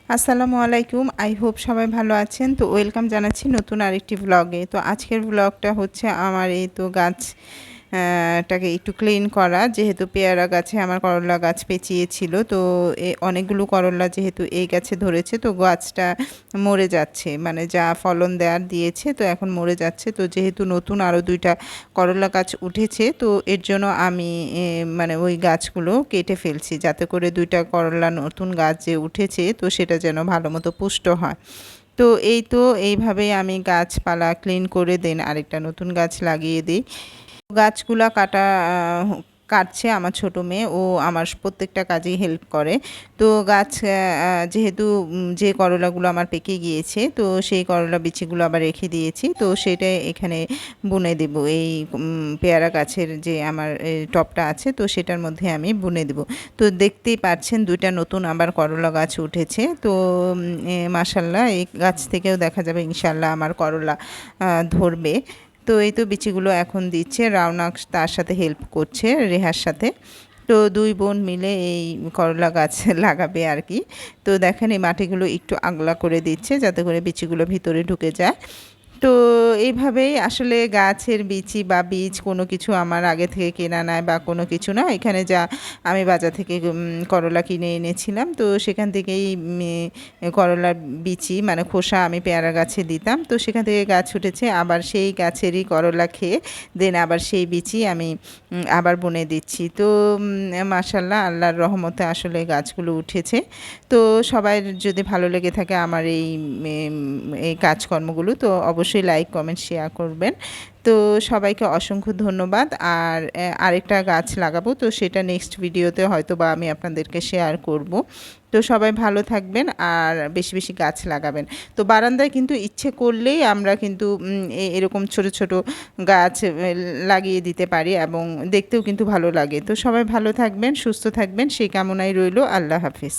আসসালামু আলাইকুম। I hope সবাই ভালো আছেন। তো ওয়েলকাম জানাচ্ছি নতুন আরেকটি ব্লগে। তো আজকের ব্লগটা হচ্ছে আমার এই তো গাছ টাকে একটু ক্লিন করা। যেহেতু পেয়ারা গাছে আমার করলা গাছ পেঁচিয়েছিল, তো অনেকগুলো করলা যেহেতু এই গাছে ধরেছে, তো গাছটা মরে যাচ্ছে, মানে যা ফলন দেওয়ার দিয়েছে তো এখন মরে যাচ্ছে। তো যেহেতু নতুন আরও 2টা করলা গাছ উঠেছে, তো এর জন্য আমি মানে ওই গাছগুলো কেটে ফেলছি, যাতে করে 2টা করলা নতুন গাছ যে উঠেছে তো সেটা যেন ভালো মতো পুষ্ট হয়। তো এই তো এইভাবেই আমি গাছপালা ক্লিন করে দেন আরেকটা নতুন গাছ লাগিয়ে দিই। গাছগুলা কাটছে আমার ছোট মেয়ে, ও আমার প্রত্যেকটা কাজেই হেল্প করে। তো গাছ যেহেতু যে করলাগুলো আমার পেকে গিয়েছে, তো সেই করলা বিচিগুলো আবার রেখে দিয়েছি, তো সেটা এখানে বুনে দেব। এই পেয়ারা গাছের যে আমার টবটা আছে, তো সেটার মধ্যে আমি বুনে দেব। তো দেখতেই পাচ্ছেন 2টা নতুন আবার করলা গাছ উঠেছে। তো মাশাল্লাহ এই গাছ থেকেও দেখা যাবে ইনশাল্লাহ আমার করলা ধরবে। তো এই তো বিচিগুলো এখন দিচ্ছে, রাওনাক তার সাথে হেল্প করছে, রেহার সাথে। তো 2 বোন মিলে এই করলা গাছ লাগাবে আর কি। তো দেখেন এই মাটিগুলো একটু আগলা করে দিচ্ছে, যাতে করে বিচিগুলো ভিতরে ঢুকে যায়। তো এইভাবেই আসলে গাছের বিচি বা বীজ কোনো কিছু আমার আগে থেকে কেনা নাই বা কোনো কিছু না। এখানে যা আমি বাজার থেকে করলা কিনে এনেছিলাম, তো সেখান থেকেই করলার বিচি মানে খোসা আমি পেয়ারা গাছে দিতাম, তো সেখান থেকে গাছ উঠেছে। আবার সেই গাছেরই করলা খেয়ে দেন আবার সেই বিচি আমি আবার বুনে দিচ্ছি। তো মাশাল্লাহ আল্লাহর রহমতে আসলে গাছগুলো উঠেছে। তো সবার যদি ভালো লেগে থাকে আমার এই কাজকর্মগুলো, তো অবশ্যই লাইক কমেন্ট শেয়ার করবেন। তো সবাইকে অসংখ্য ধন্যবাদ। আর আরেকটা গাছ লাগাবো, তো সেটা নেক্সট ভিডিওতে হয়তো বা আমি আপনাদেরকে শেয়ার করব। তো সবাই ভালো থাকবেন আর বেশি বেশি গাছ লাগাবেন। তো বারান্দায় কিন্তু ইচ্ছে করলেই আমরা কিন্তু এরকম ছোট ছোট গাছ লাগিয়ে দিতে পারি এবং দেখতেও কিন্তু ভালো লাগে। তো সবাই ভালো থাকবেন, সুস্থ থাকবেন, সেই কামনাই রইল। আল্লাহ হাফিজ।